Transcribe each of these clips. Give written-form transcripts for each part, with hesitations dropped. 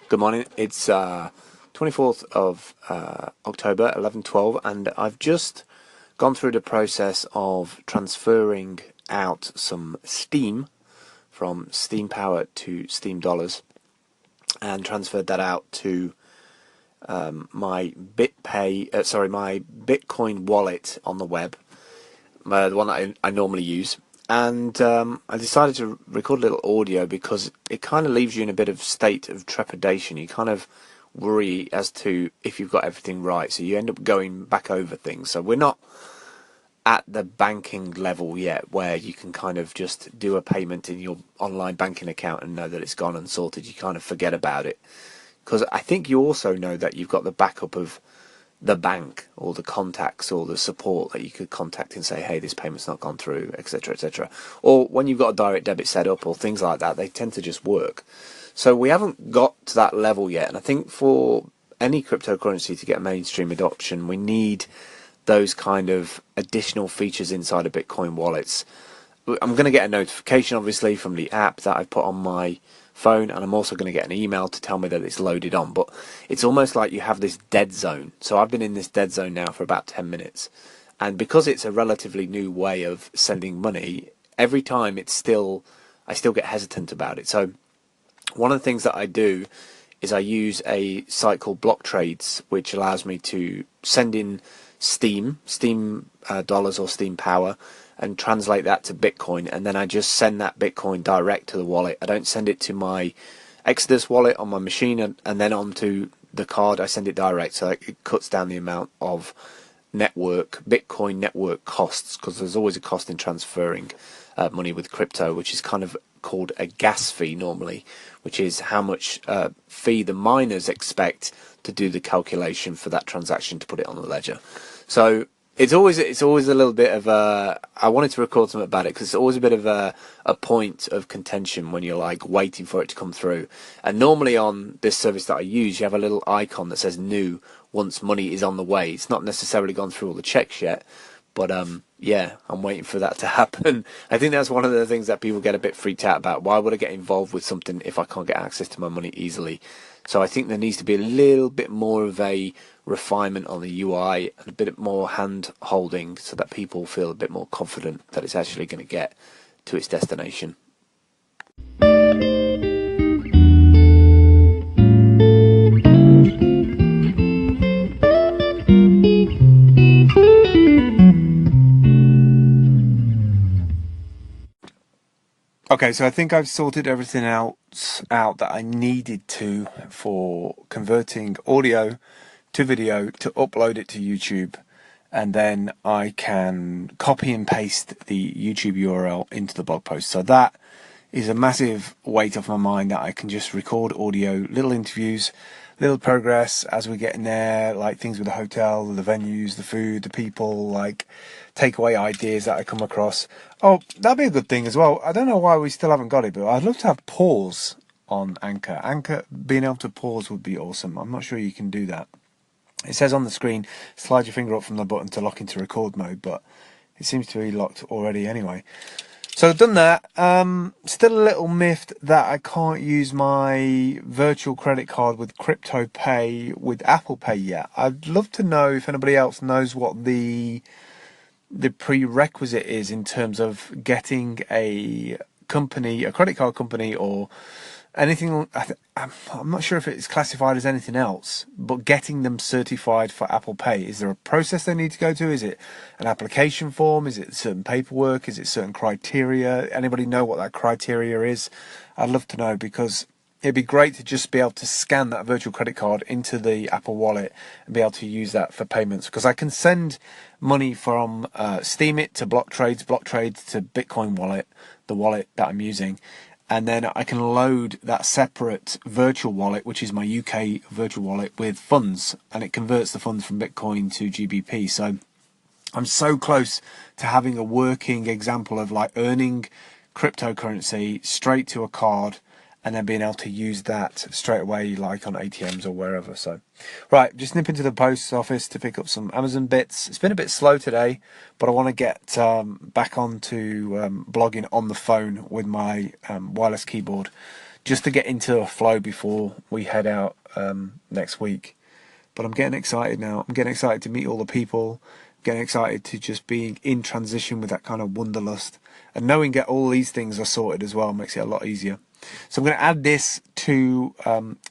Good morning. It's 24th of October, 11:12, and I've just gone through the process of transferring out some Steam from Steam Power to Steam Dollars, and transferred that out to my my Bitcoin wallet on the web, the one that I normally use. And I decided to record a little audio because it kind of leaves you in a bit of state of trepidation. You kind of worry as to if you've got everything right, so you end up going back over things. So we're not at the banking level yet where you can kind of just do a payment in your online banking account and know that it's gone and sorted. You kind of forget about it, because I think you also know that you've got the backup of the bank or the contacts or the support that you could contact and say, hey, this payment's not gone through, etc., etc. Or when you've got a direct debit set up or things like that, they tend to just work. So we haven't got to that level yet, and I think for any cryptocurrency to get mainstream adoption, we need those kind of additional features inside of Bitcoin wallets. I'm going to get a notification, obviously, from the app that I've put on my phone, and I'm also going to get an email to tell me that it's loaded on. But it's almost like you have this dead zone. So I've been in this dead zone now for about 10 minutes, and because it's a relatively new way of sending money, every time I still get hesitant about it. So one of the things that I do is I use a site called Block Trades, which allows me to send in Steam dollars or Steam Power, and translate that to Bitcoin, and then I just send that Bitcoin direct to the wallet. I don't send it to my Exodus wallet on my machine and then onto the card. I send it direct, so it cuts down the amount of Bitcoin network costs, because there's always a cost in transferring money with crypto, which is kind of called a gas fee normally, which is how much fee the miners expect to do the calculation for that transaction to put it on the ledger. So it's always a little bit of a, I wanted to record something about it because it's always a bit of a point of contention when you're like waiting for it to come through. And normally on this service that I use, you have a little icon that says new once money is on the way. It's not necessarily gone through all the checks yet, but yeah, I'm waiting for that to happen. I think that's one of the things that people get a bit freaked out about. Why would I get involved with something if I can't get access to my money easily? So I think there needs to be a little bit more of a refinement on the UI and a bit more hand holding, so that people feel a bit more confident that it's actually going to get to its destination. Okay, so I think I've sorted everything out that I needed to for converting audio to video to upload it to YouTube, and then I can copy and paste the YouTube URL into the blog post. So that is a massive weight off my mind, that I can just record audio, little interviews, little progress as we get in there, like things with the hotel, the venues, the food, the people, like takeaway ideas that I come across. Oh, that'd be a good thing as well. I don't know why we still haven't got it, but I'd love to have pause on Anchor. Anchor, being able to pause would be awesome. I'm not sure you can do that. It says on the screen, slide your finger up from the button to lock into record mode, but it seems to be locked already anyway. So I've done that. Still a little miffed that I can't use my virtual credit card with crypto pay with Apple Pay yet. I'd love to know if anybody else knows what the prerequisite is in terms of getting a credit card company, or anything. I'm not sure if it's classified as anything else, but getting them certified for Apple Pay. Is there a process they need to go to? Is it an application form? Is it certain paperwork? Is it certain criteria? Anybody know what that criteria is? I'd love to know, because it'd be great to just be able to scan that virtual credit card into the Apple Wallet and be able to use that for payments, because I can send money from Steemit to Block Trades to Bitcoin Wallet, the wallet that I'm using, and then I can load that separate virtual wallet, which is my UK virtual wallet, with funds, and it converts the funds from Bitcoin to GBP. So I'm so close to having a working example of like earning cryptocurrency straight to a card, and then being able to use that straight away, like on ATMs or wherever. So, right, just nip into the post office to pick up some Amazon bits. It's been a bit slow today, but I want to get back onto blogging on the phone with my wireless keyboard, just to get into a flow before we head out next week. But I'm getting excited now. I'm getting excited to meet all the people. Getting excited to just be in transition with that kind of wanderlust. And knowing that all these things are sorted as well makes it a lot easier. So I'm going to add this to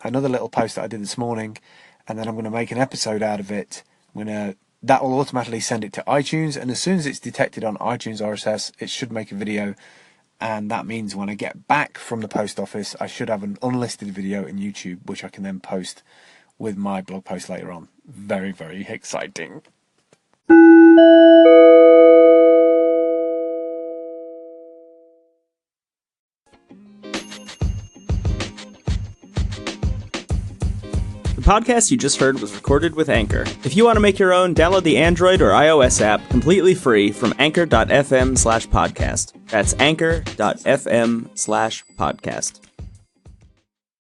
another little post that I did this morning. And then I'm going to make an episode out of it. That will automatically send it to iTunes. And as soon as it's detected on iTunes RSS, it should make a video. And that means when I get back from the post office, I should have an unlisted video in YouTube, which I can then post with my blog post later on. Very, very exciting. The podcast you just heard was recorded with Anchor. If you want to make your own, download the Android or iOS app completely free from anchor.fm/podcast. That's anchor.fm/podcast.